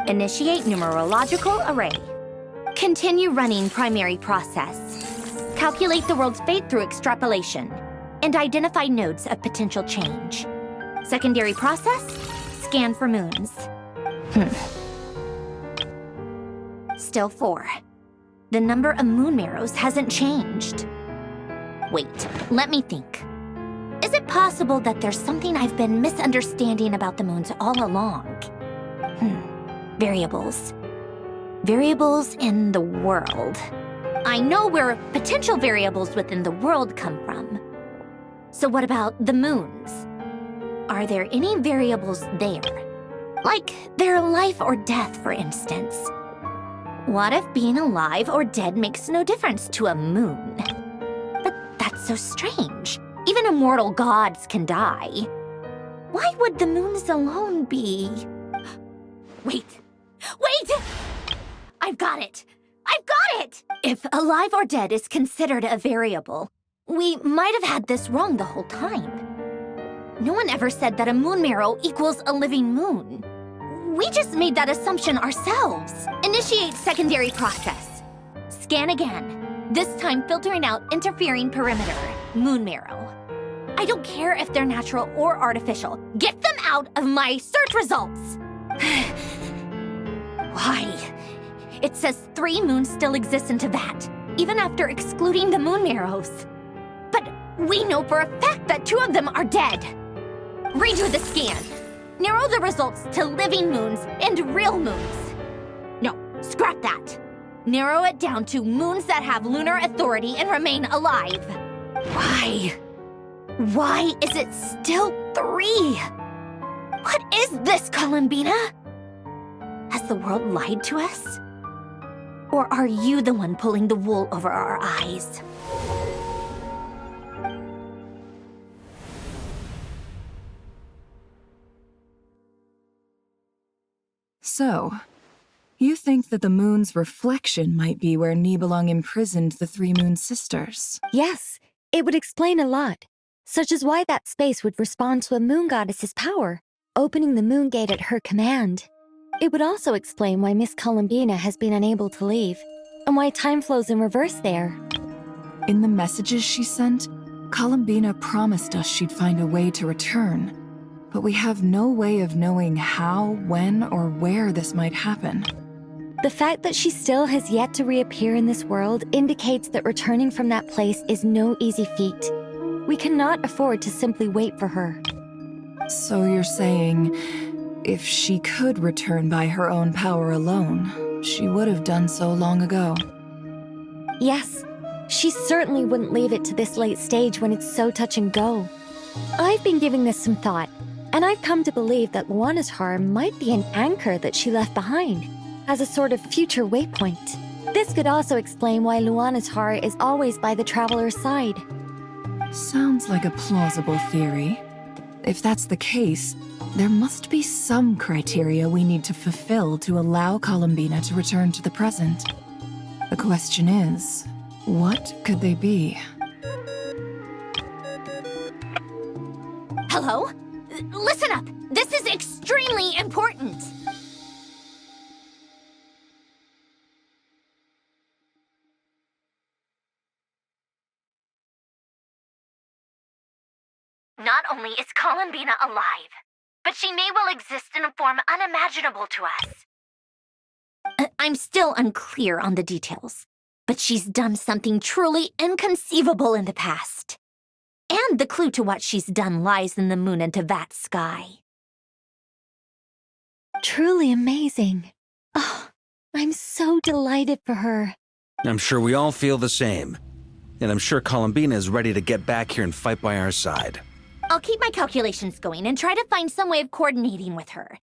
Initiate numerological array. Continue running primary process. Calculate the world's fate through extrapolation. And identify nodes of potential change. Secondary process, scan for moons. Still 4. The number of moon marrows hasn't changed. Wait, let me think. Is it possible that there's something I've been misunderstanding about the moons all along? Variables. Variables in the world. I know where potential variables within the world come from. So what about the moons? Are there any variables there? Like their life or death, for instance. What if being alive or dead makes no difference to a moon? But that's so strange. Even immortal gods can die. Why would the moons alone be... Wait! I've got it! If alive or dead is considered a variable, we might have had this wrong the whole time. No one ever said that a moon marrow equals a living moon. We just made that assumption ourselves. Initiate secondary process. Scan again. This time filtering out interfering perimeter, moon marrow. I don't care if they're natural or artificial. Get them out of my search results! Why? It says 3 moons still exist in Teyvat, even after excluding the moon marrows. But we know for a fact that 2 of them are dead. Redo the scan. Narrow the results to living moons and real moons. No, scrap that. Narrow it down to moons that have lunar authority and remain alive. Why? Why is it still 3? What is this, Columbina? Has the world lied to us? Or are you the one pulling the wool over our eyes? So, you think that the moon's reflection might be where Nibelung imprisoned the 3 moon sisters? Yes, it would explain a lot, such as why that space would respond to a moon goddess's power, opening the moon gate at her command. It would also explain why Miss Columbina has been unable to leave, and why time flows in reverse there. In the messages she sent, Columbina promised us she'd find a way to return, but we have no way of knowing how, when, or where this might happen. The fact that she still has yet to reappear in this world indicates that returning from that place is no easy feat. We cannot afford to simply wait for her. So you're saying, if she could return by her own power alone, she would have done so long ago? Yes, she certainly wouldn't leave it to this late stage when it's so touch and go. I've been giving this some thought, and I've come to believe that Luanatar might be an anchor that she left behind, as a sort of future waypoint. This could also explain why Luanatar is always by the traveler's side. Sounds like a plausible theory. If that's the case, there must be some criteria we need to fulfill to allow Columbina to return to the present. The question is, what could they be? Hello? Listen up! This is extremely important! Not only is Columbina alive, but she may well exist in a form unimaginable to us. I'm still unclear on the details, but she's done something truly inconceivable in the past. And the clue to what she's done lies in the moon and Teyvat sky. Truly amazing. Oh, I'm so delighted for her. I'm sure we all feel the same. And I'm sure Columbina is ready to get back here and fight by our side. I'll keep my calculations going and try to find some way of coordinating with her.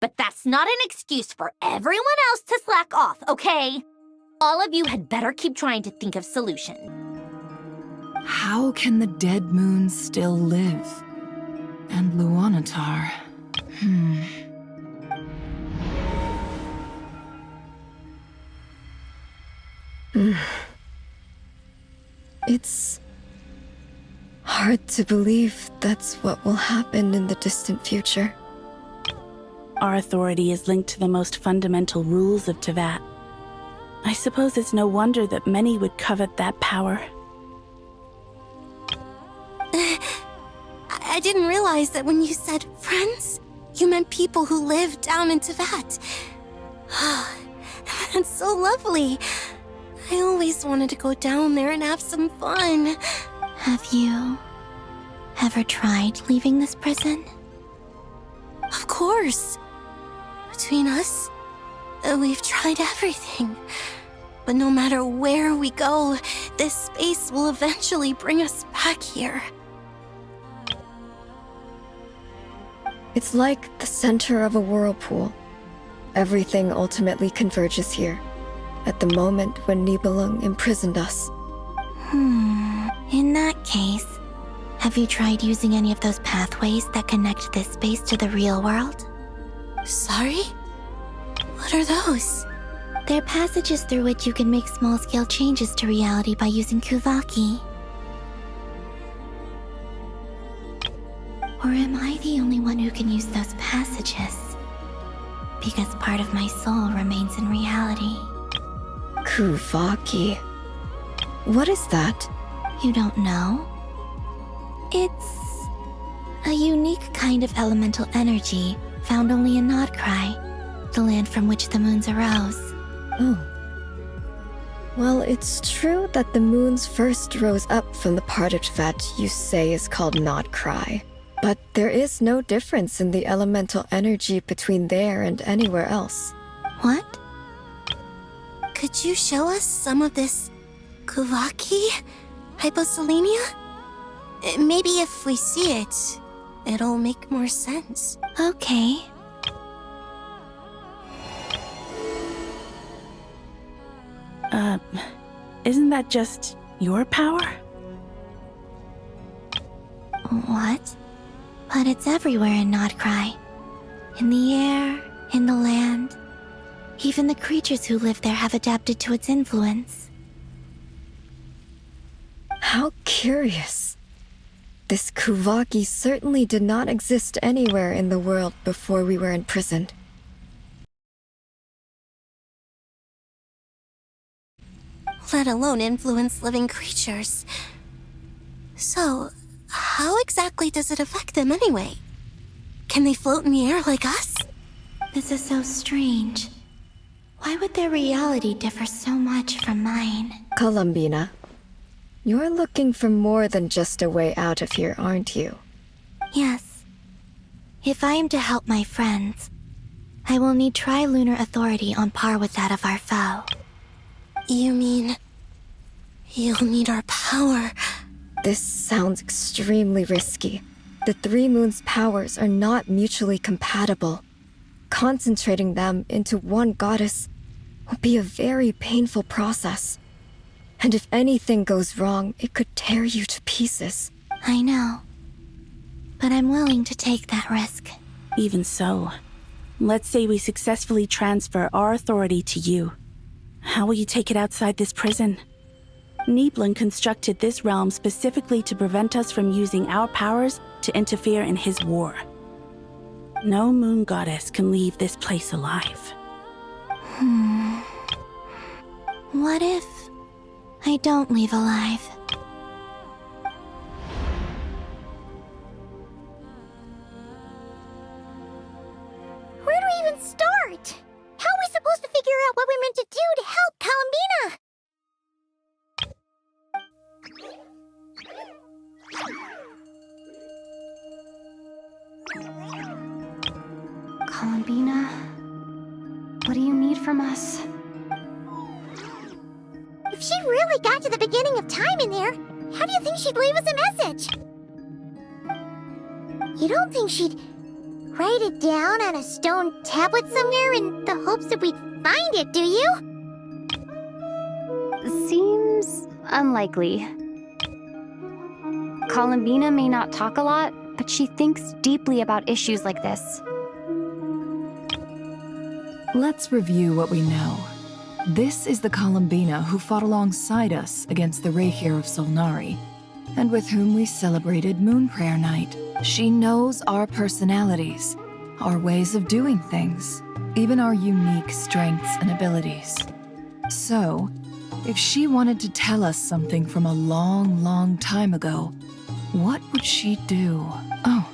But that's not an excuse for everyone else to slack off, okay? All of you had better keep trying to think of solutions. How can the dead moon still live? And Luanatar... It's hard to believe that's what will happen in the distant future. Our authority is linked to the most fundamental rules of Teyvat. I suppose it's no wonder that many would covet that power. I didn't realize that when you said friends, you meant people who live down in Teyvat. That's so lovely. I always wanted to go down there and have some fun. Have you ever tried leaving this prison? Of course. Between us, we've tried everything. But no matter where we go, this space will eventually bring us back here. It's like the center of a whirlpool. Everything ultimately converges here, at the moment when Nibelung imprisoned us. In that case, have you tried using any of those pathways that connect this space to the real world? Sorry? What are those? They're passages through which you can make small-scale changes to reality by using Kuvaki. Or am I the only one who can use those passages? Because part of my soul remains in reality. Kuvaki. What is that? You don't know? It's a unique kind of elemental energy found only in Nodcry, the land from which the moons arose. Oh. Well, it's true that the moons first rose up from the part of Teyvat you say is called Nodcry. But there is no difference in the elemental energy between there and anywhere else. What? Could you show us some of this Kuvaki hyposelenia? Maybe if we see it, it'll make more sense. Okay. Isn't that just your power? What? But it's everywhere in Nodcry. In the air, in the land. Even the creatures who live there have adapted to its influence. How curious. This Kuvaki certainly did not exist anywhere in the world before we were imprisoned. Let alone influence living creatures. So, how exactly does it affect them anyway? Can they float in the air like us? This is so strange. Why would their reality differ so much from mine? Columbina, you're looking for more than just a way out of here, aren't you? Yes. If I am to help my friends, I will need tri-lunar authority on par with that of our foe. You mean... you'll need our power? This sounds extremely risky. The Three Moons' powers are not mutually compatible. Concentrating them into one goddess will be a very painful process. And if anything goes wrong, it could tear you to pieces. I know. But I'm willing to take that risk. Even so, let's say we successfully transfer our authority to you. How will you take it outside this prison? Nibelung constructed this realm specifically to prevent us from using our powers to interfere in his war. No moon goddess can leave this place alive. What if I don't leave alive? Where do we even start? How are we supposed to figure out what we're meant to do to help Columbina? Columbina, what do you need from us? If she really got to the beginning of time in there, how do you think she'd leave us a message? You don't think she'd write it down on a stone tablet somewhere in the hopes that we'd find it, do you? Seems unlikely. Columbina may not talk a lot, but she thinks deeply about issues like this. Let's review what we know. This is the Columbina who fought alongside us against the Reykir of Solnari, and with whom we celebrated Moon Prayer Night. She knows our personalities, our ways of doing things, even our unique strengths and abilities. So, if she wanted to tell us something from a long, long time ago, what would she do? Oh.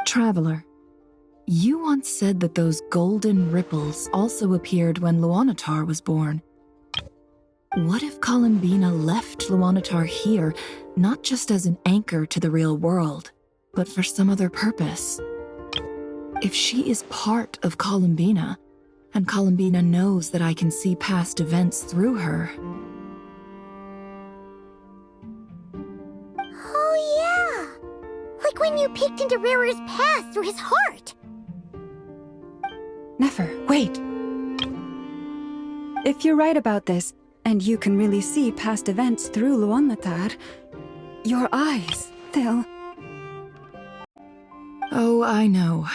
Traveler, you once said that those golden ripples also appeared when Luanatar was born. What if Columbina left Luanatar here, not just as an anchor to the real world, but for some other purpose? If she is part of Columbina, and Columbina knows that I can see past events through her. Oh yeah! Like when you peeked into Rare's past through his heart! Nefer, wait! If you're right about this, and you can really see past events through Luanatar, your eyes, they'll... Oh, I know.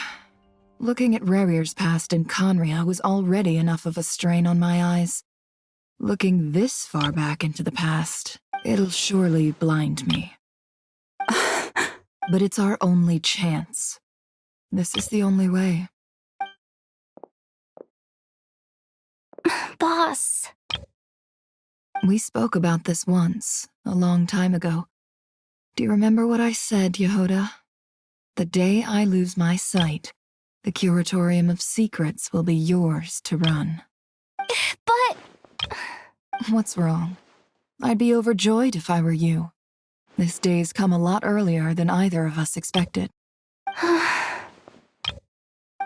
Looking at Rare's past in Conria was already enough of a strain on my eyes. Looking this far back into the past, it'll surely blind me. But it's our only chance. This is the only way. Boss. We spoke about this once, a long time ago. Do you remember what I said, Yehoda? The day I lose my sight, the Curatorium of Secrets will be yours to run. But... What's wrong? I'd be overjoyed if I were you. This day's come a lot earlier than either of us expected. I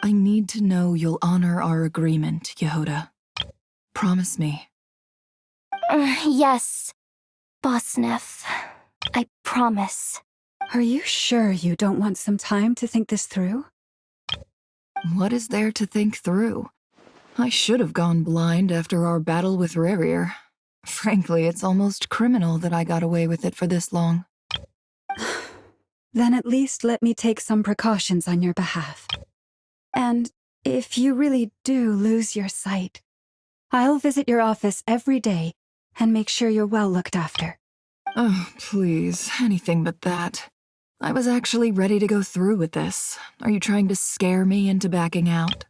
need to know you'll honor our agreement, Yehoda. Promise me. Yes, Boss Neff. I promise. Are you sure you don't want some time to think this through? What is there to think through? I should have gone blind after our battle with Raizel. Frankly, it's almost criminal that I got away with it for this long. Then at least let me take some precautions on your behalf. And if you really do lose your sight, I'll visit your office every day and make sure you're well looked after. Oh, please, anything but that. I was actually ready to go through with this. Are you trying to scare me into backing out?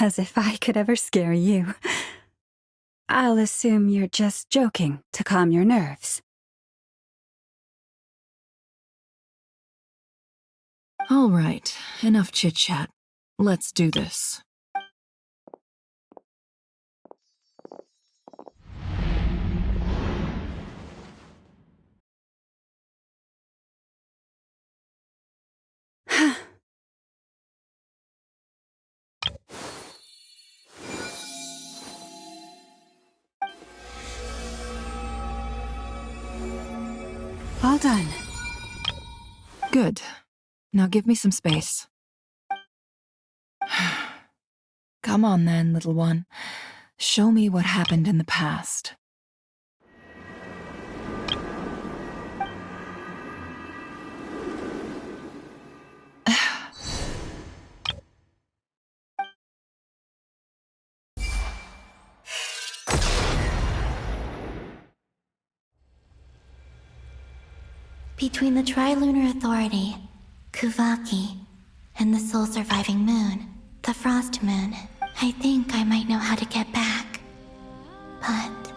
As if I could ever scare you. I'll assume you're just joking to calm your nerves. All right, enough chit-chat. Let's do this. All done. Good. Now give me some space. Come on then, little one. Show me what happened in the past. Between the Trilunar Authority, Kuvaki, and the soul-surviving moon, the Frost Moon, I think I might know how to get back. But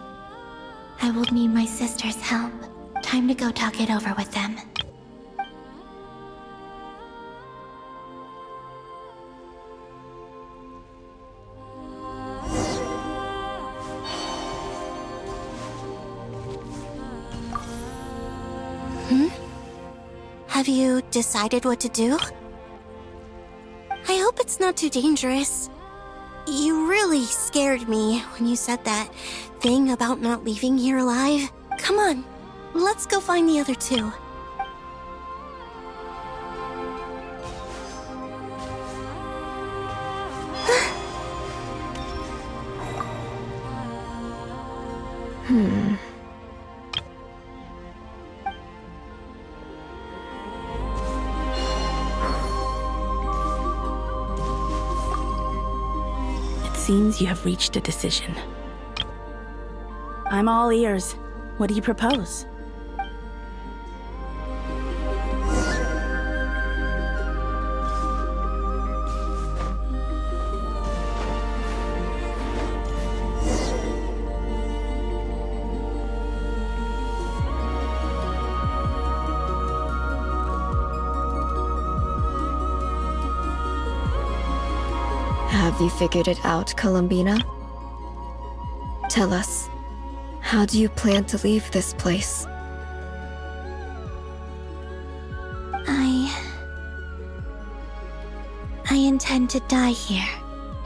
I will need my sister's help. Time to go talk it over with them. Have you decided what to do? I hope it's not too dangerous. You really scared me when you said that thing about not leaving here alive. Come on, let's go find the other two. Seems you have reached a decision. I'm all ears. What do you propose? Have you figured it out, Columbina? Tell us, how do you plan to leave this place? I intend to die here,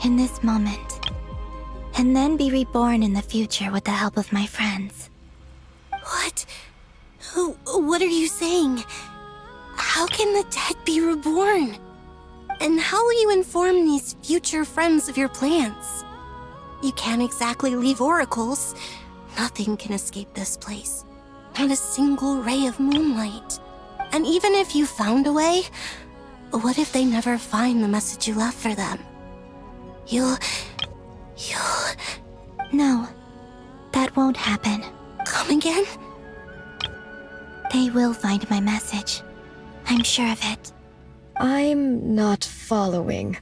in this moment, and then be reborn in the future with the help of my friends. What? What are you saying? How can the dead be reborn? And how will you inform these future friends of your plans? You can't exactly leave oracles. Nothing can escape this place. Not a single ray of moonlight. And even if you found a way, what if they never find the message you left for them? You'll... No, that won't happen. Come again? They will find my message. I'm sure of it. I'm not following.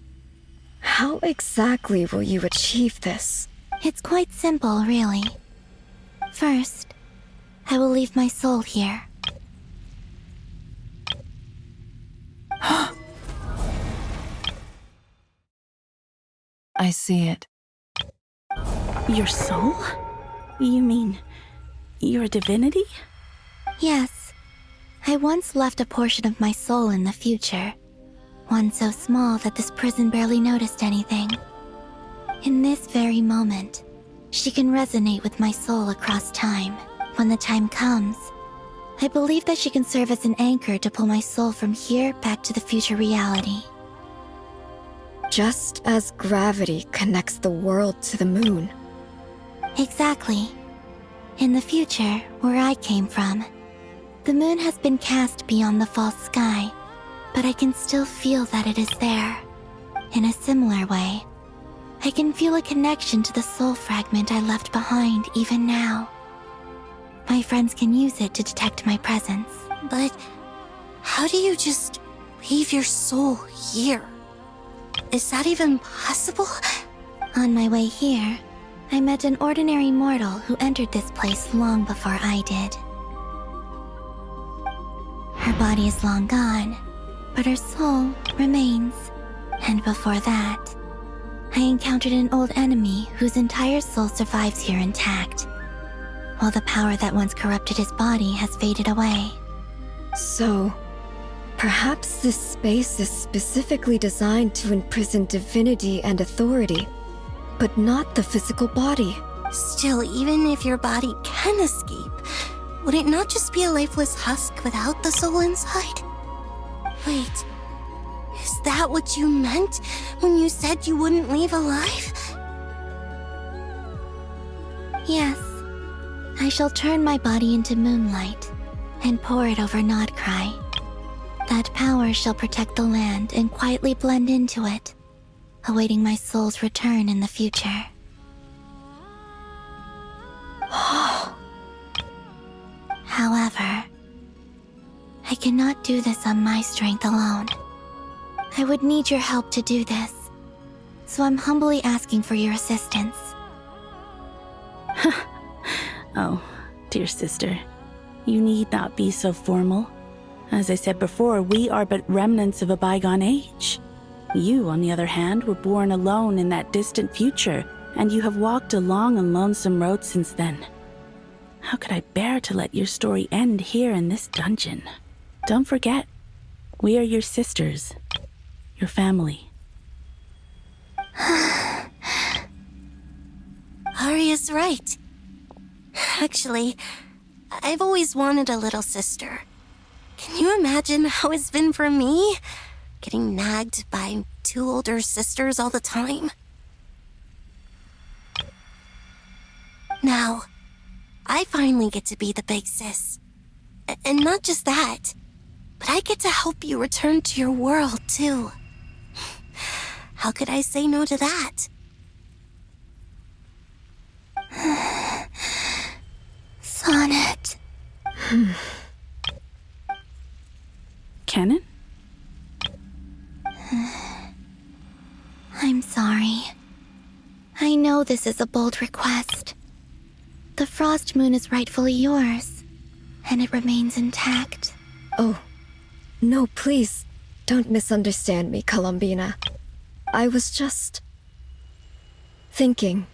How exactly will you achieve this? It's quite simple, really. First, I will leave my soul here. I see it. Your soul? You mean you're a divinity? Yes. I once left a portion of my soul in the future. One so small that this prison barely noticed anything. In this very moment, she can resonate with my soul across time. When the time comes, I believe that she can serve as an anchor to pull my soul from here back to the future reality. Just as gravity connects the world to the moon. Exactly. In the future, where I came from, the moon has been cast beyond the false sky, but I can still feel that it is there. In a similar way, I can feel a connection to the soul fragment I left behind even now. My friends can use it to detect my presence. But how do you just leave your soul here? Is that even possible? On my way here, I met an ordinary mortal who entered this place long before I did. Her body is long gone, but her soul remains. And before that, I encountered an old enemy whose entire soul survives here intact, while the power that once corrupted his body has faded away. So, perhaps this space is specifically designed to imprison divinity and authority, but not the physical body. Still, even if your body can escape, would it not just be a lifeless husk without the soul inside? Wait, is that what you meant when you said you wouldn't leave alive? Yes, I shall turn my body into moonlight and pour it over Nodcry. That power shall protect the land and quietly blend into it, awaiting my soul's return in the future. However, I cannot do this on my strength alone. I would need your help to do this, so I'm humbly asking for your assistance. Oh, dear sister, you need not be so formal. As I said before, we are but remnants of a bygone age. You, on the other hand, were born alone in that distant future, and you have walked a long and lonesome road since then. How could I bear to let your story end here in this dungeon? Don't forget, we are your sisters, your family. Arya's right. Actually, I've always wanted a little sister. Can you imagine how it's been for me? Getting nagged by two older sisters all the time. Now, I finally get to be the big sis. And not just that, but I get to help you return to your world, too. How could I say no to Sonnet. Canon? I'm sorry. I know this is a bold request. The Frost Moon is rightfully yours, and it remains intact. Oh, no, please, don't misunderstand me, Columbina. I was just thinking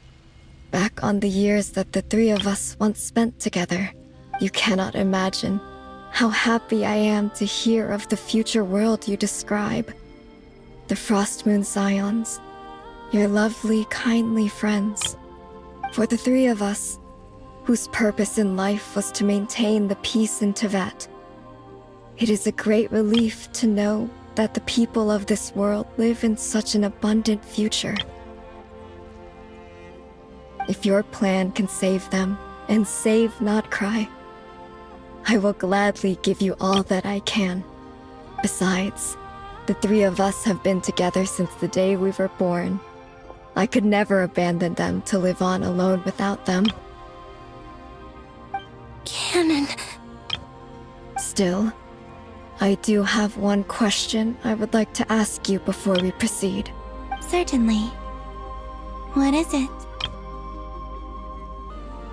back on the years that the three of us once spent together. You cannot imagine how happy I am to hear of the future world you describe. The Frost Moon Scions, your lovely, kindly friends. For the three of us, whose purpose in life was to maintain the peace in Teyvat, it is a great relief to know that the people of this world live in such an abundant future. If your plan can save them, and save, not cry, I will gladly give you all that I can. Besides, the three of us have been together since the day we were born. I could never abandon them to live on alone without them. Canon. Still, I do have one question I would like to ask you before we proceed. Certainly. What is it?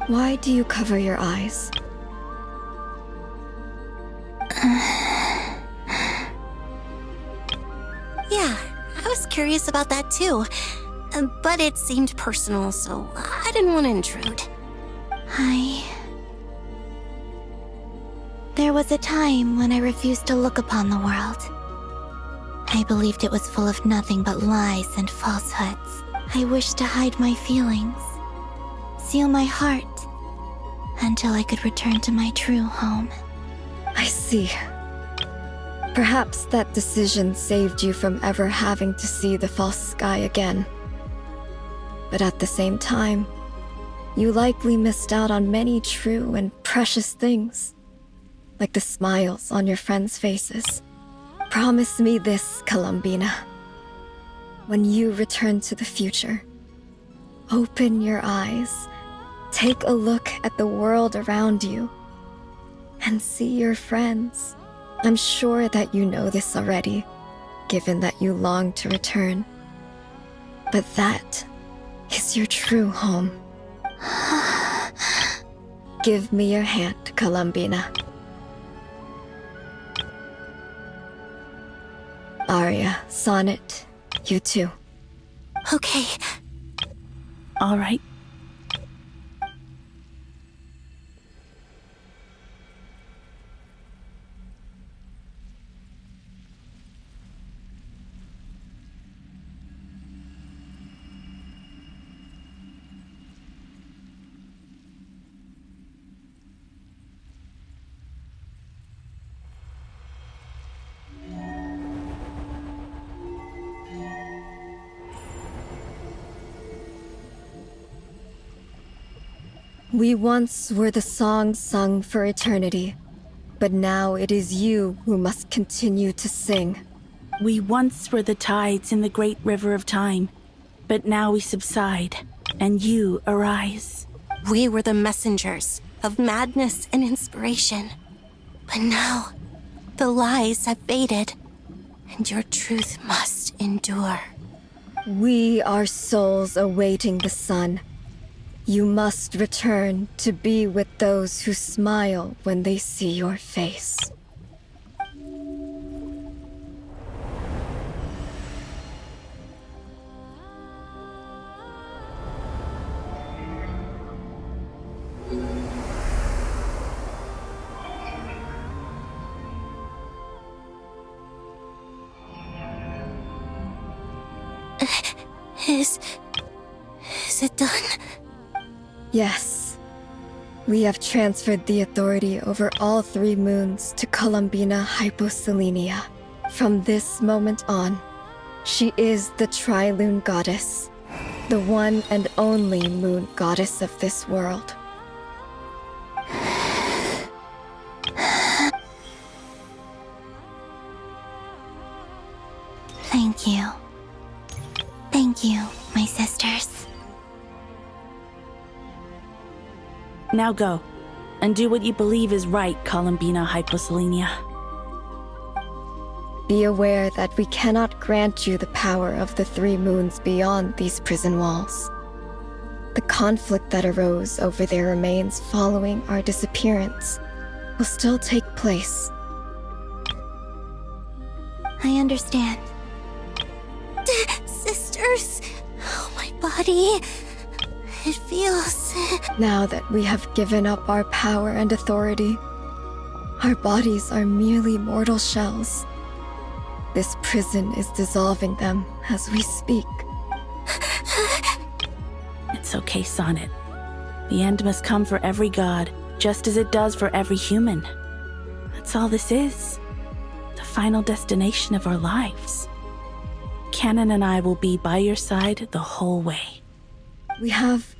Why do you cover your eyes? Yeah, I was curious about that too. But it seemed personal, so I didn't want to intrude. There was a time when I refused to look upon the world. I believed it was full of nothing but lies and falsehoods. I wished to hide my feelings, seal my heart, until I could return to my true home. I see. Perhaps that decision saved you from ever having to see the false sky again. But at the same time, you likely missed out on many true and precious things, like the smiles on your friends' faces. Promise me this, Columbina. When you return to the future, open your eyes, take a look at the world around you, and see your friends. I'm sure that you know this already, given that you long to return. But that is your true home. Give me your hand, Columbina. Arya, Sonnet, you too. Okay. All right. We once were the songs sung for eternity, but now it is you who must continue to sing. We once were the tides in the great river of time, but now we subside, and you arise. We were the messengers of madness and inspiration. But now, the lies have faded, and your truth must endure. We are souls awaiting the sun. You must return to be with those who smile when they see your face. Is it done? Yes. We have transferred the authority over all 3 moons to Columbina Hyposelenia. From this moment on, she is the Tri-Lune Goddess, the one and only moon goddess of this world. Thank you. Thank you, my sisters. Now go. And do what you believe is right, Columbina Hyposelenia. Be aware that we cannot grant you the power of the three moons beyond these prison walls. The conflict that arose over their remains following our disappearance will still take place. I understand. Sisters, oh, my body. It feels... Now that we have given up our power and authority, our bodies are merely mortal shells. This prison is dissolving them as we speak. It's okay, Sonnet. The end must come for every god, just as it does for every human. That's all this is. The final destination of our lives. Canon and I will be by your side the whole way. We have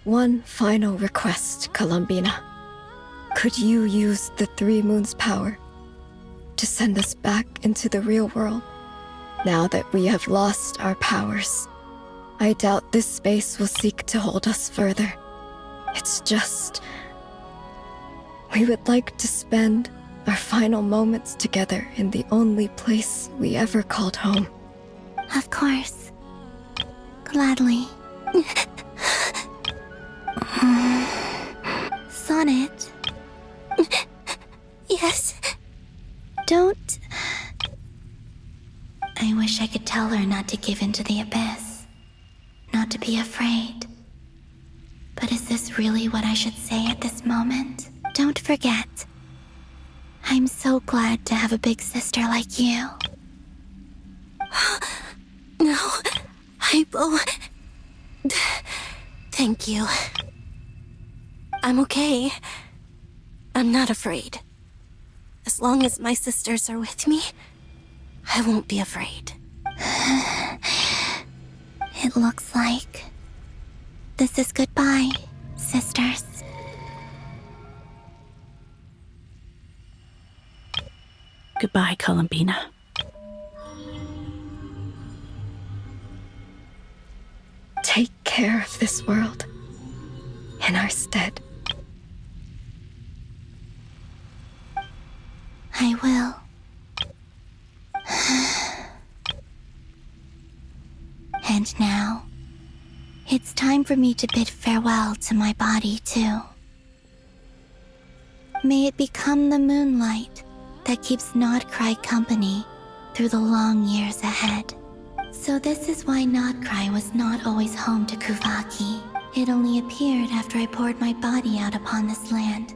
one final request, Columbina. Could you use the Three Moons' power to send us back into the real world? Now that we have lost our powers, I doubt this space will seek to hold us further. It's just... we would like to spend our final moments together in the only place we ever called home. Of course. Gladly. Sonnet. Yes. Don't... I wish I could tell her not to give in to the abyss. Not to be afraid. But is this really what I should say at this moment? Don't forget. I'm so glad to have a big sister like you. No, Hypo. Thank you. I'm okay. I'm not afraid. As long as my sisters are with me, I won't be afraid. It looks like this is goodbye, sisters. Goodbye, Columbina. Take care of this world in our stead. I will. And now, it's time for me to bid farewell to my body, too. May it become the moonlight that keeps Nodcry company through the long years ahead. So this is why Nodcry was not always home to Kuvaki. It only appeared after I poured my body out upon this land.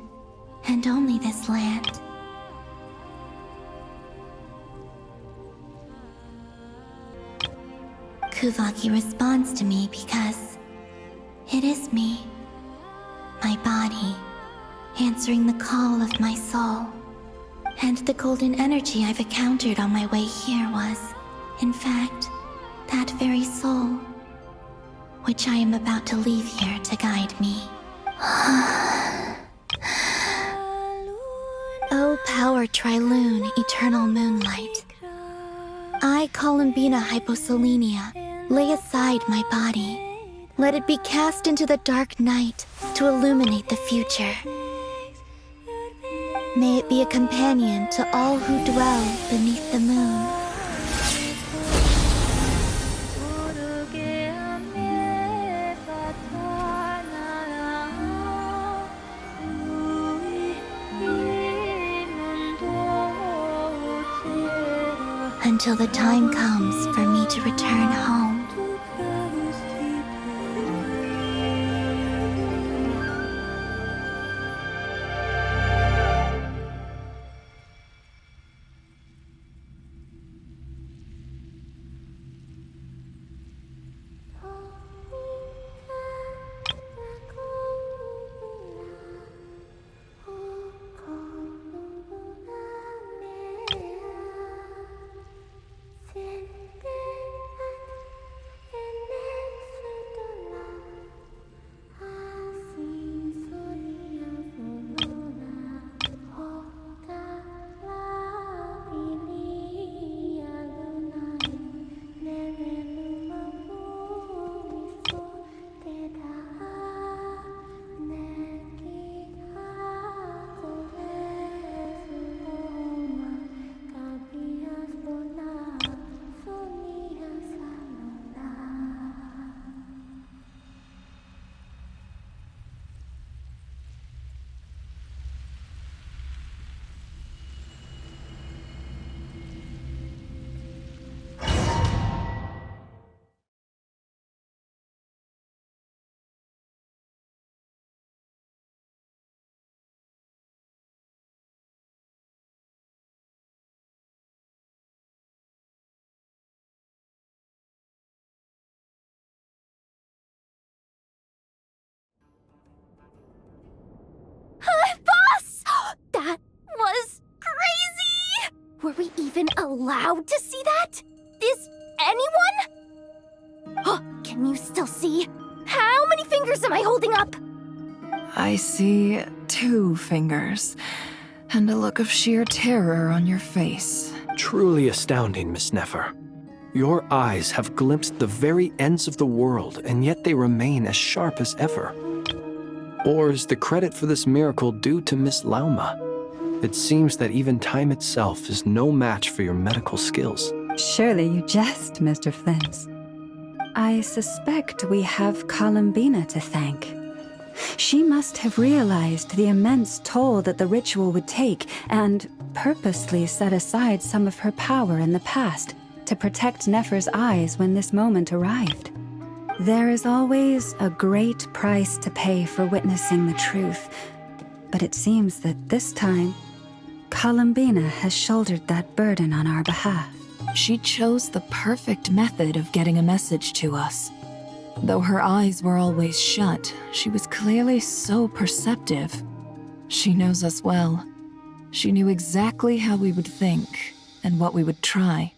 And only this land. Kuvaki responds to me because it is me, my body, answering the call of my soul. And the golden energy I've encountered on my way here was, in fact, that very soul, which I am about to leave here to guide me. O power Trilune, eternal moonlight. I, Columbina Hyposelenia, lay aside my body. Let it be cast into the dark night to illuminate the future. May it be a companion to all who dwell beneath the moon. Until the time comes for me to return home. even allowed to see that? Is anyone? Oh, can you still see? How many fingers am I holding up? I see 2 fingers, and a look of sheer terror on your face. Truly astounding, Miss Nefer. Your eyes have glimpsed the very ends of the world, and yet they remain as sharp as ever. Or is the credit for this miracle due to Miss Lauma? It seems that even time itself is no match for your medical skills. Surely you jest, Mr. Flint. I suspect we have Columbina to thank. She must have realized the immense toll that the ritual would take and purposely set aside some of her power in the past to protect Nefer's eyes when this moment arrived. There is always a great price to pay for witnessing the truth, but it seems that this time, Columbina has shouldered that burden on our behalf. She chose the perfect method of getting a message to us. Though her eyes were always shut, she was clearly so perceptive. She knows us well. She knew exactly how we would think and what we would try.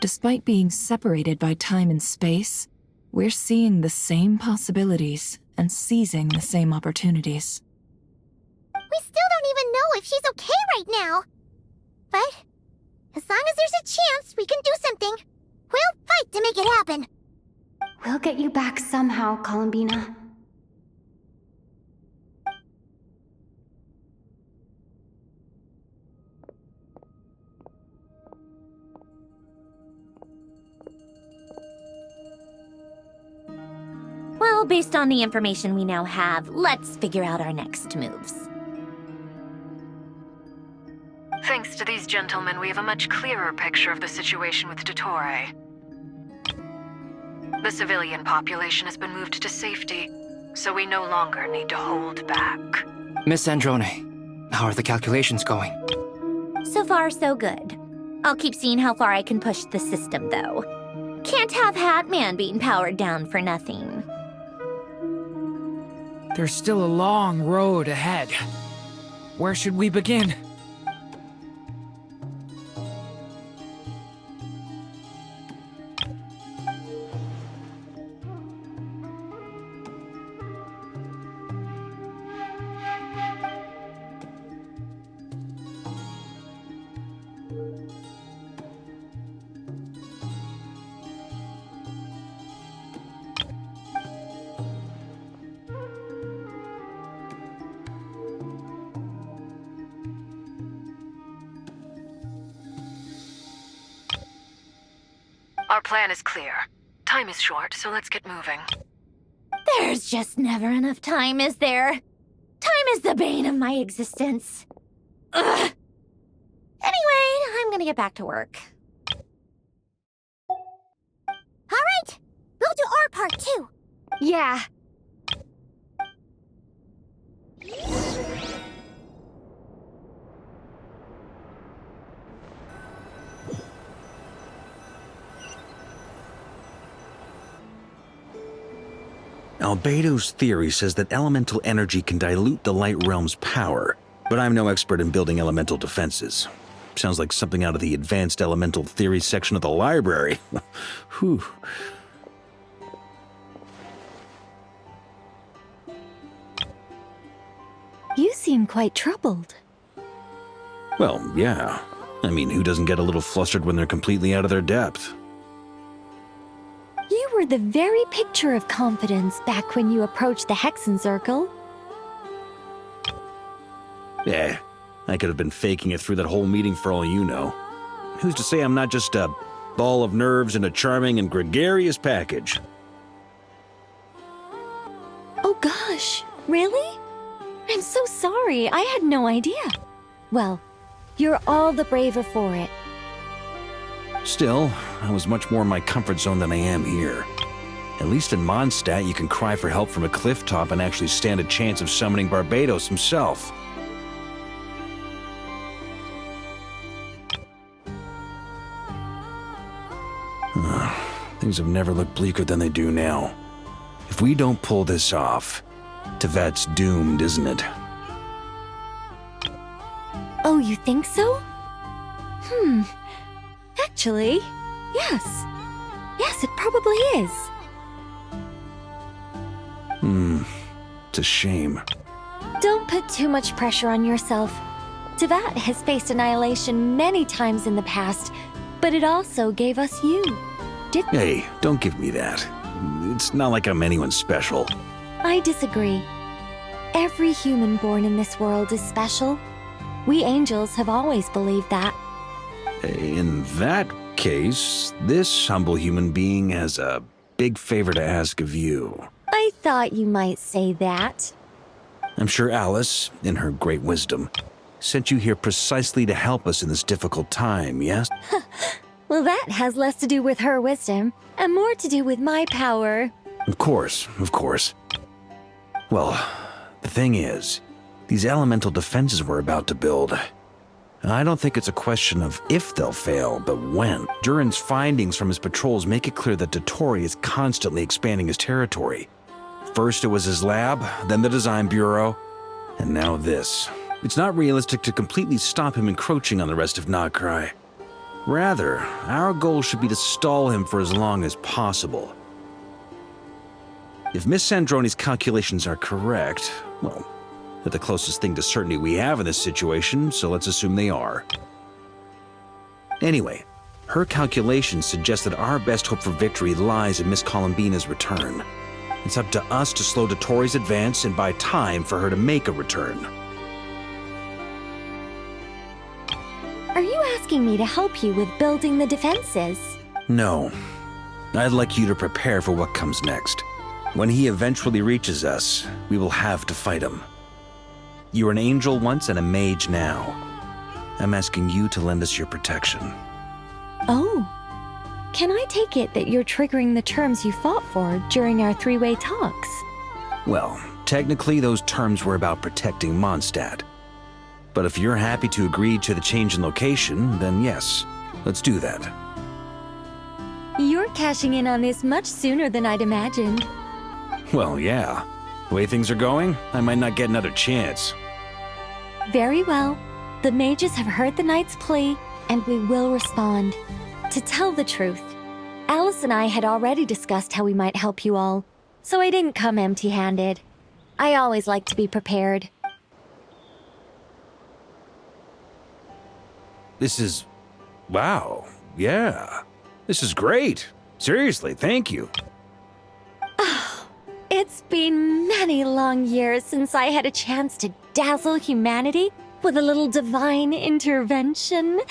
Despite being separated by time and space, we're seeing the same possibilities and seizing the same opportunities. We still don't even know if she's okay right now. But as long as there's a chance we can do something, we'll fight to make it happen. We'll get you back somehow, Columbina. Well, based on the information we now have, let's figure out our next moves. Thanks to these gentlemen, we have a much clearer picture of the situation with Dottore. The civilian population has been moved to safety, so we no longer need to hold back. Miss Androne, how are the calculations going? So far, so good. I'll keep seeing how far I can push the system, though. Can't have Hatman being powered down for nothing. There's still a long road ahead. Where should we begin? Our plan is clear. Time is short, so let's get moving. There's just never enough time, is there? Time is the bane of my existence. Ugh. Anyway, I'm gonna get back to work. All right, we'll do our part too. Yeah. Albedo's theory says that elemental energy can dilute the light realm's power, but I'm no expert in building elemental defenses. Sounds like something out of the advanced elemental theory section of the library. Whew. You seem quite troubled. Well, yeah. I mean, who doesn't get a little flustered when they're completely out of their depth? You were the very picture of confidence back when you approached the Hexen Circle. Yeah, I could have been faking it through that whole meeting for all you know. Who's to say I'm not just a ball of nerves in a charming and gregarious package? Oh gosh, really? I'm so sorry, I had no idea. Well, you're all the braver for it. Still, I was much more in my comfort zone than I am here. At least in Mondstadt, you can cry for help from a cliff top and actually stand a chance of summoning Barbados himself. Things have never looked bleaker than they do now. If we don't pull this off, Tevat's doomed, isn't it? Oh, you think so? Actually, yes. Yes, it probably is. It's a shame. Don't put too much pressure on yourself. Tevat has faced annihilation many times in the past, but it also gave us you. Hey, don't give me that. It's not like I'm anyone special. I disagree. Every human born in this world is special. We angels have always believed that. In that case, this humble human being has a big favor to ask of you. I thought you might say that. I'm sure Alice, in her great wisdom, sent you here precisely to help us in this difficult time, yes? Well, that has less to do with her wisdom and more to do with my power. Of course, of course. Well, the thing is, these elemental defenses we're about to build, I don't think it's a question of if they'll fail, but when. Durin's findings from his patrols make it clear that Dottore is constantly expanding his territory. First it was his lab, then the design bureau, and now this. It's not realistic to completely stop him encroaching on the rest of Nagrai. Rather, our goal should be to stall him for as long as possible. If Miss Sandroni's calculations are correct, well, they're the closest thing to certainty we have in this situation, so let's assume they are. Anyway, her calculations suggest that our best hope for victory lies in Miss Columbina's return. It's up to us to slow Dottore's advance and buy time for her to make a return. Are you asking me to help you with building the defenses? No. I'd like you to prepare for what comes next. When he eventually reaches us, we will have to fight him. You were an angel once and a mage now. I'm asking you to lend us your protection. Oh. Can I take it that you're triggering the terms you fought for during our three-way talks? Well, technically those terms were about protecting Mondstadt. But if you're happy to agree to the change in location, then yes, let's do that. You're cashing in on this much sooner than I'd imagined. Well, yeah. The way things are going, I might not get another chance. Very well. The mages have heard the knight's plea, and we will respond. To tell the truth, Alice and I had already discussed how we might help you all, so I didn't come empty-handed. I always like to be prepared. This is... wow. Yeah. This is great. Seriously, thank you. It's been many long years since I had a chance to dazzle humanity with a little divine intervention.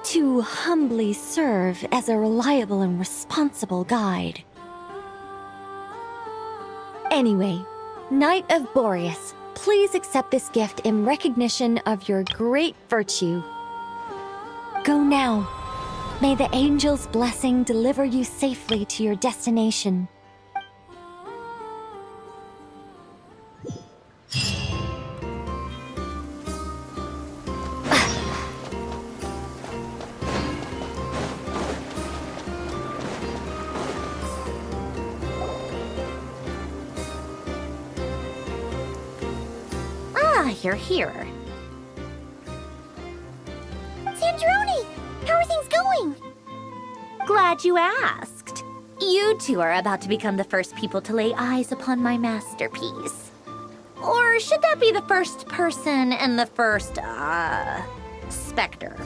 To humbly serve as a reliable and responsible guide. Anyway, Knight of Boreas, please accept this gift in recognition of your great virtue. Go now. May the angel's blessing deliver you safely to your destination. You're here. Sandroni! How are things going? Glad you asked. You two are about to become the first people to lay eyes upon my masterpiece. Or should that be the first person and the first, specter?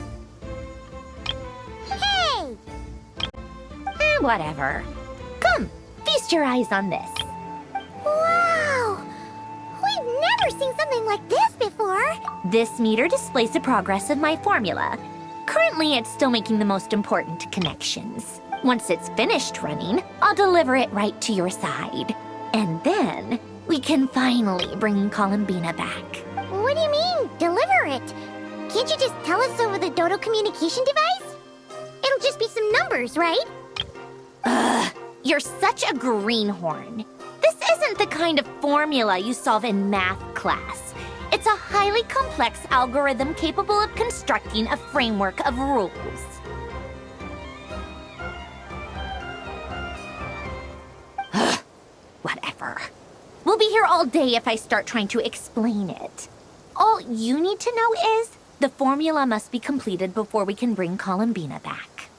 Hey! Whatever. Come, feast your eyes on this. Wow! We've never seen something like this before! This meter displays the progress of my formula. Currently, it's still making the most important connections. Once it's finished running, I'll deliver it right to your side. And then, we can finally bring Columbina back. What do you mean, deliver it? Can't you just tell us over the Dodo communication device? It'll just be some numbers, right? Ugh, you're such a greenhorn. This isn't the kind of formula you solve in math class. It's a highly complex algorithm capable of constructing a framework of rules. Whatever. We'll be here all day if I start trying to explain it. All you need to know is, The formula must be completed before we can bring Columbina back.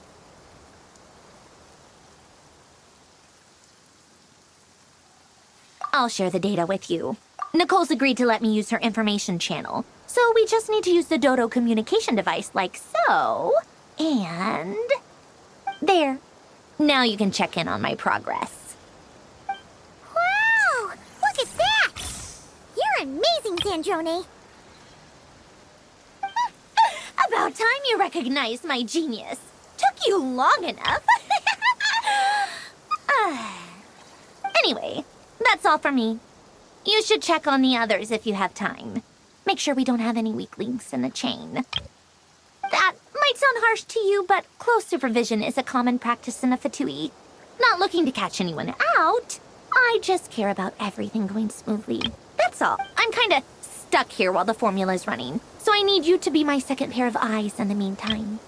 I'll share the data with you. Nicole's agreed to let me use her information channel, so we just need to use the Dodo communication device like so. And... there. Now you can check in on my progress. Wow! Look at that! You're amazing, Sandrone! About time you recognized my genius. Took you long enough. Anyway, that's all for me. You should check on the others if you have time. Make sure we don't have any weak links in the chain. That might sound harsh to you, but close supervision is a common practice in the Fatui. Not looking to catch anyone out. I just care about everything going smoothly. That's all. I'm kinda stuck here while the formula's running, so I need you to be my second pair of eyes in the meantime.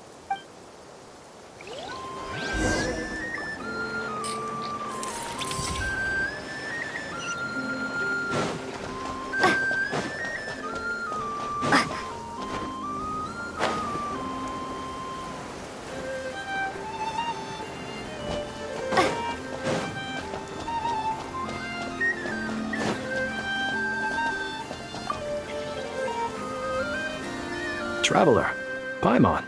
Traveler, Paimon,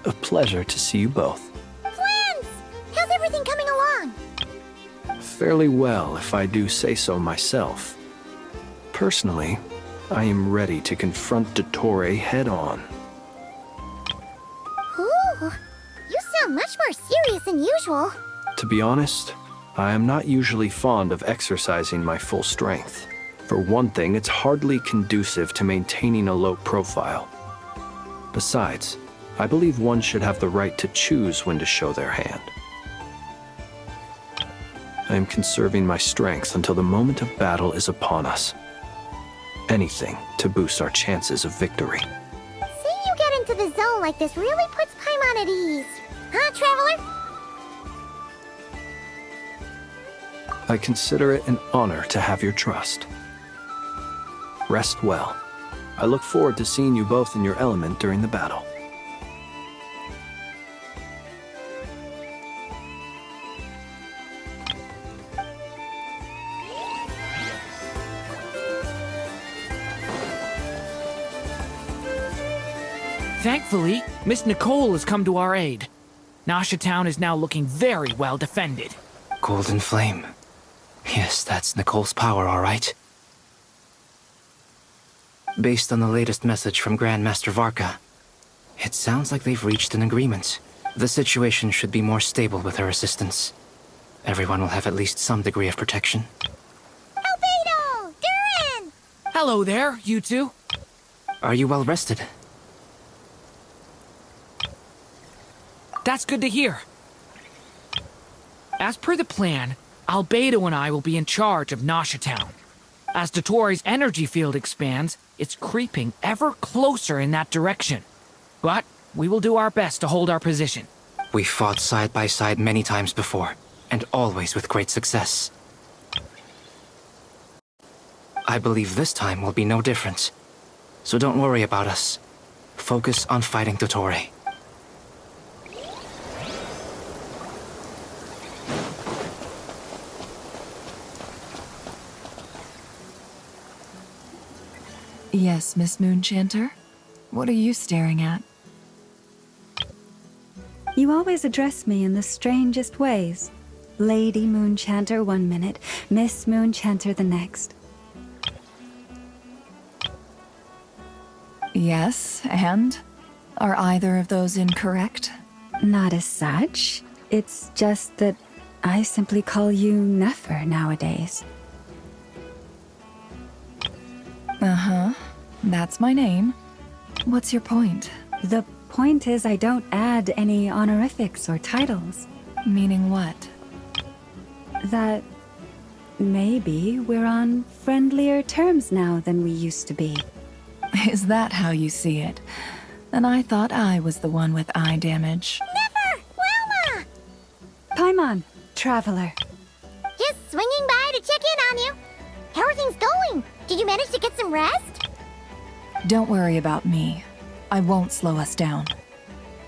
a pleasure to see you both. Twins! How's everything coming along? Fairly well, if I do say so myself. Personally, I am ready to confront Dottore head-on. Ooh, you sound much more serious than usual. To be honest, I am not usually fond of exercising my full strength. For one thing, it's hardly conducive to maintaining a low profile. Besides, I believe one should have the right to choose when to show their hand. I am conserving my strength until the moment of battle is upon us. Anything to boost our chances of victory. Seeing you get into the zone like this really puts Paimon at ease. Huh, Traveler? I consider it an honor to have your trust. Rest well. I look forward to seeing you both in your element during the battle. Thankfully, Miss Nicole has come to our aid. Nasha Town is now looking very well defended. Golden Flame. Yes, that's Nicole's power, all right. Based on the latest message from Grandmaster Varka, it sounds like they've reached an agreement. The situation should be more stable with her assistance. Everyone will have at least some degree of protection. Albedo! Durin! Hello there, you two. Are you well rested? That's good to hear. As per the plan, Albedo and I will be in charge of Nasha Town. As Dottore's energy field expands, it's creeping ever closer in that direction. But we will do our best to hold our position. We fought side by side many times before, and always with great success. I believe this time will be no different. So don't worry about us. Focus on fighting Dottore. Yes, Miss Moonchanter? What are you staring at? You always address me in the strangest ways. Lady Moonchanter 1 minute, Miss Moonchanter the next. Yes, and? Are either of those incorrect? Not as such. It's just that I simply call you Nefer nowadays. Uh-huh. That's my name. What's your point? The point is I don't add any honorifics or titles. Meaning what? That maybe we're on friendlier terms now than we used to be. Is that how you see it? And I thought I was the one with eye damage. Never! Wilma! Paimon, Traveler. Just swinging by to check in on you. How are things going? Did you manage to get some rest? Don't worry about me. I won't slow us down.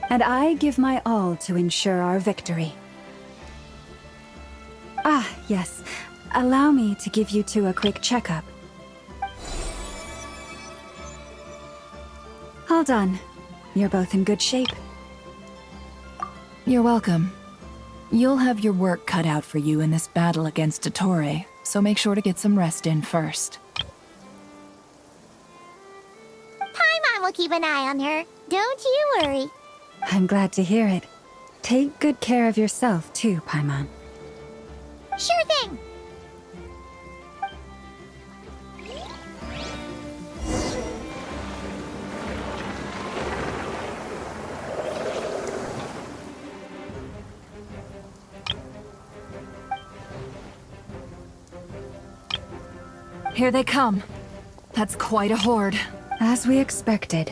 And I give my all to ensure our victory. Ah, yes. Allow me to give you two a quick checkup. All done. You're both in good shape. You're welcome. You'll have your work cut out for you in this battle against Dottore, so make sure to get some rest in first. Paimon will keep an eye on her. Don't you worry. I'm glad to hear it. Take good care of yourself, too, Paimon. Sure thing. Here they come. That's quite a horde. As we expected.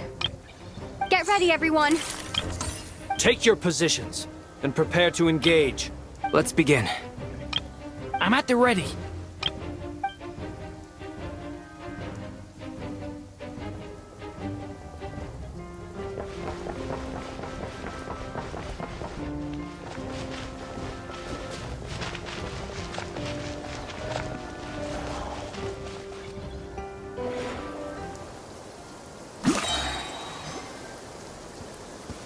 Get ready, everyone. Take your positions and prepare to engage. Let's begin. I'm at the ready.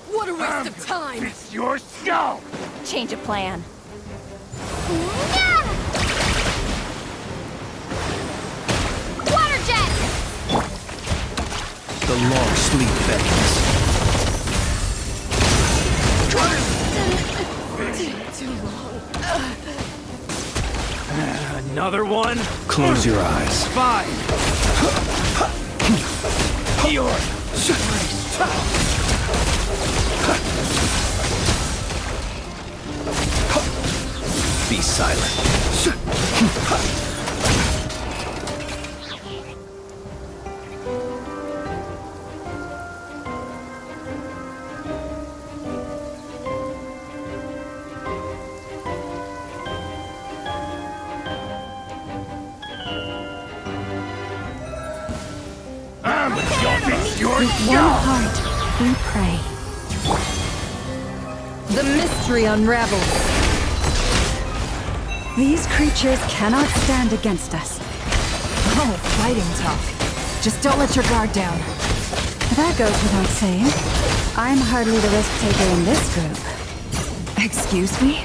What a waste of time! It's your skull! Change of plan. Water jet! The long sleep beckons. Another one? Close your eyes. Fine. Your Be silent. With one heart, we pray. The mystery unravels. These creatures cannot stand against us. Oh, fighting talk. Just don't let your guard down. That goes without saying. I'm hardly the risk taker in this group. Excuse me?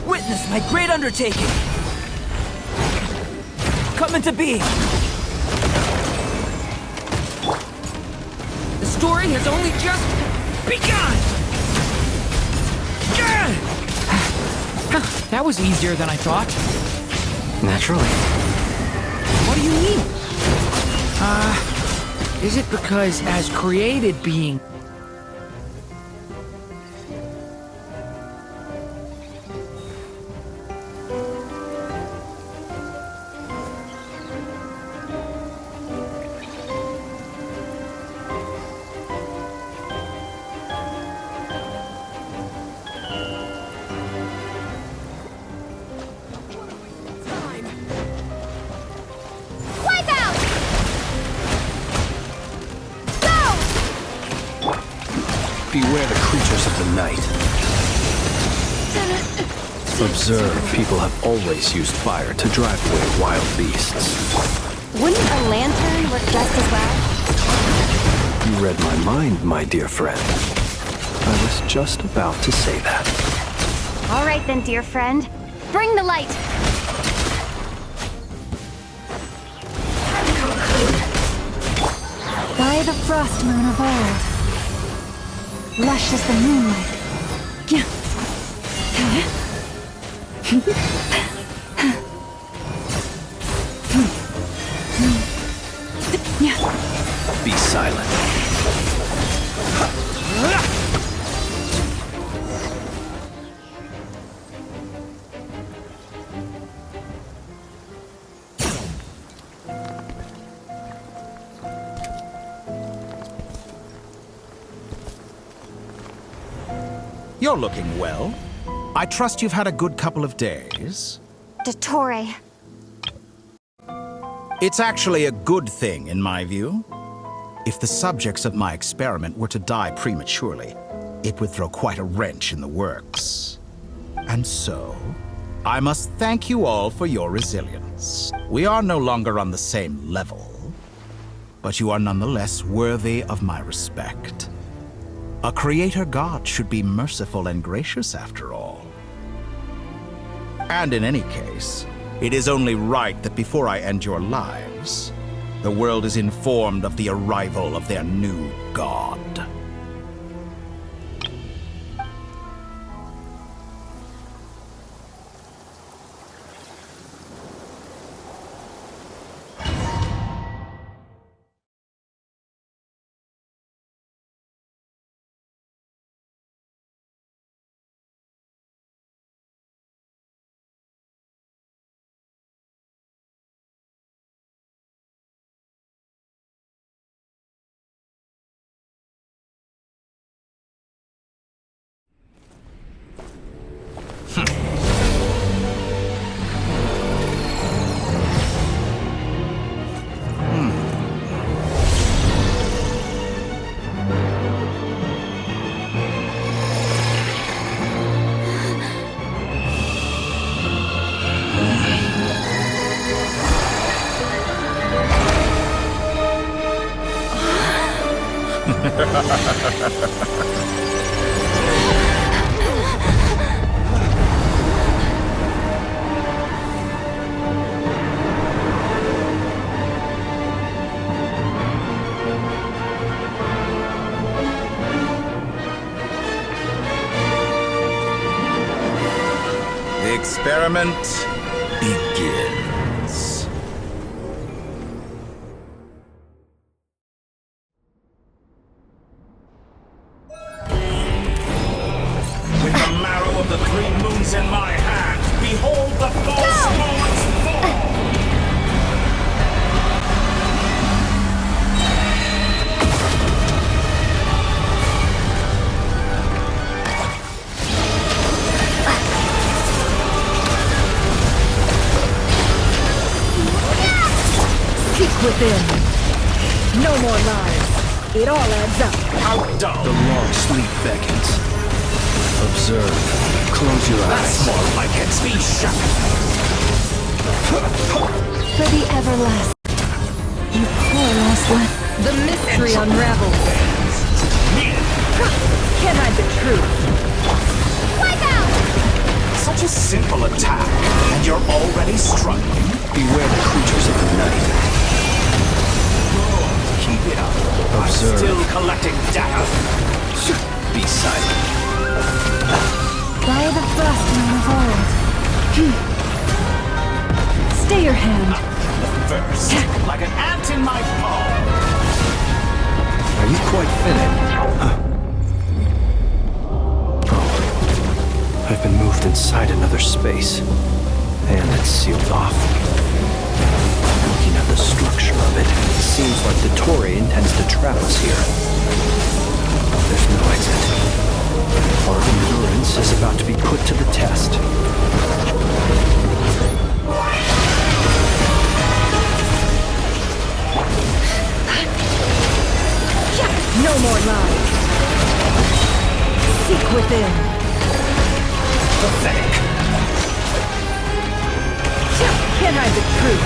Witness my great undertaking! Come into being! The story has only just begun! That was easier than I thought. Naturally. What do you mean? Is it because as created being... Beware the creatures of the night. Observe, people have always used fire to drive away wild beasts. Wouldn't a lantern work just as well? You read my mind, my dear friend. I was just about to say that. All right then, dear friend. Bring the light! By the frost moon of old. Lush as the moonlight. Be silent. You're looking well. I trust you've had a good couple of days. Dottore. It's actually a good thing, in my view. If the subjects of my experiment were to die prematurely, it would throw quite a wrench in the works. And so, I must thank you all for your resilience. We are no longer on the same level, but you are nonetheless worthy of my respect. A creator god should be merciful and gracious after all. And in any case, it is only right that before I end your lives, the world is informed of the arrival of their new god. The experiment begins. With the marrow of the 3 moons in my hand, behold the false moments fall! Seek within. No more lies. It all adds up. How dull! The long sleep beckons. Observe. Close your eyes. That's more like it. Be shut! For the everlasting. You poor lost one. The mystery unravels. Can't hide the truth. Wipe out! Such a simple attack, and you're already struggling. Beware the creatures of the night. Keep it up. Observe. I'm still collecting data. Be silent. By the frost moon of old. Stay your hand. First, like an ant in my palm. Are you quite finished? Oh. I've been moved inside another space. And it's sealed off. Looking at the structure of it, it seems like Dottore intends to trap us here. There's no exit. Our endurance is about to be put to the test. No more lies. Seek within. Pathetic. Can't hide the truth.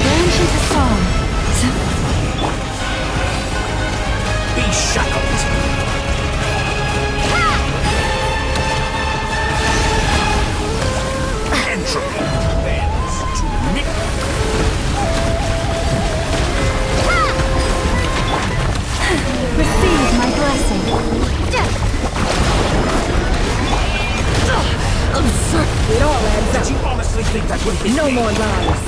Branch into song. Be shackled. Entropy bends to me. Receive my blessing. It all adds up. Did you honestly think that would hit No me? more lies.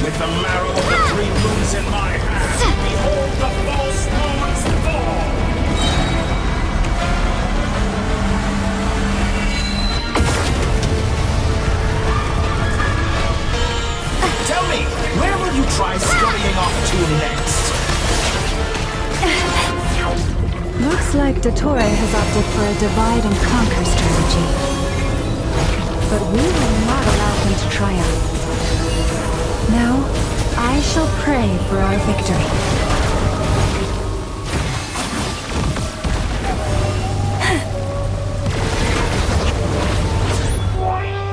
With the marrow of the 3 moons in my hand, behold the false moments fall! Tell me, where will you try scurrying off to? next. Looks like Dottore has opted for a divide and conquer strategy. But we will not allow him to triumph. Now, I shall pray for our victory.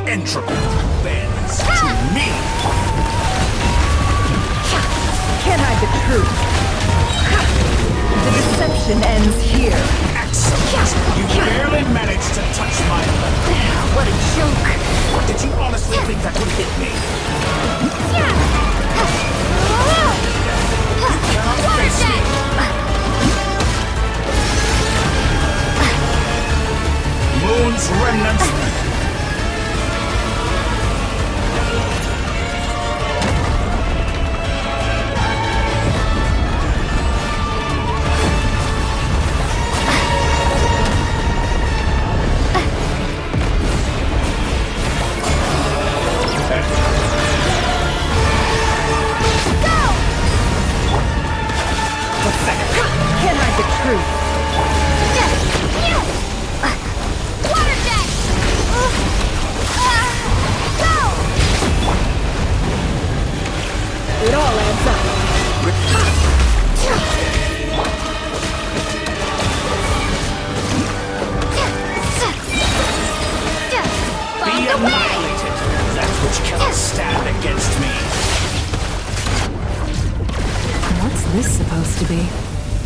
Entropy bends to me. Can't hide the truth. The deception ends here. Excellent. You barely managed to touch my level. What a joke. Did you honestly think that would hit me? You cannot face me. Moon's remnants. Can't hide the truth. Water jet! Go! It all adds up. Be annihilated. That which cannot stand against me. What's this supposed to be?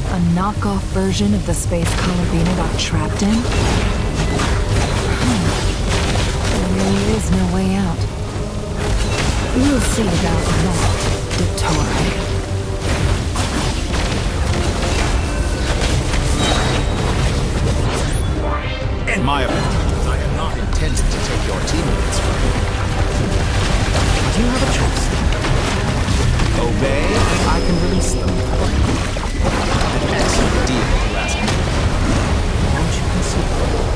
A knockoff version of the space Columbina got trapped in? There really is no way out. We'll see about that, Dottore. In my opinion, I am not intended to take your teammates from you. Do you have a choice? Obey, I can release them. An excellent deal, if you ask me. Won't you consider it?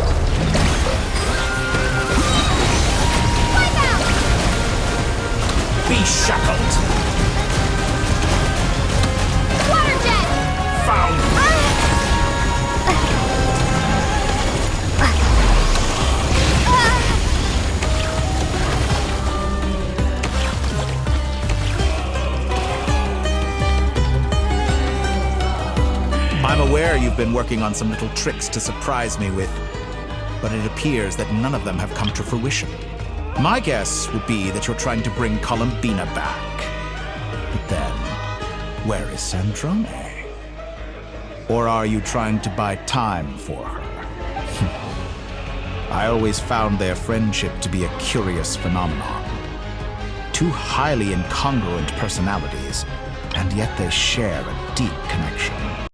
Be shackled! Water jet! Found! I'm aware you've been working on some little tricks to surprise me with, but it appears that none of them have come to fruition. My guess would be that you're trying to bring Columbina back. But then, where is Sandrone? Or are you trying to buy time for her? I always found their friendship to be a curious phenomenon. Two highly incongruent personalities, and yet they share a deep connection.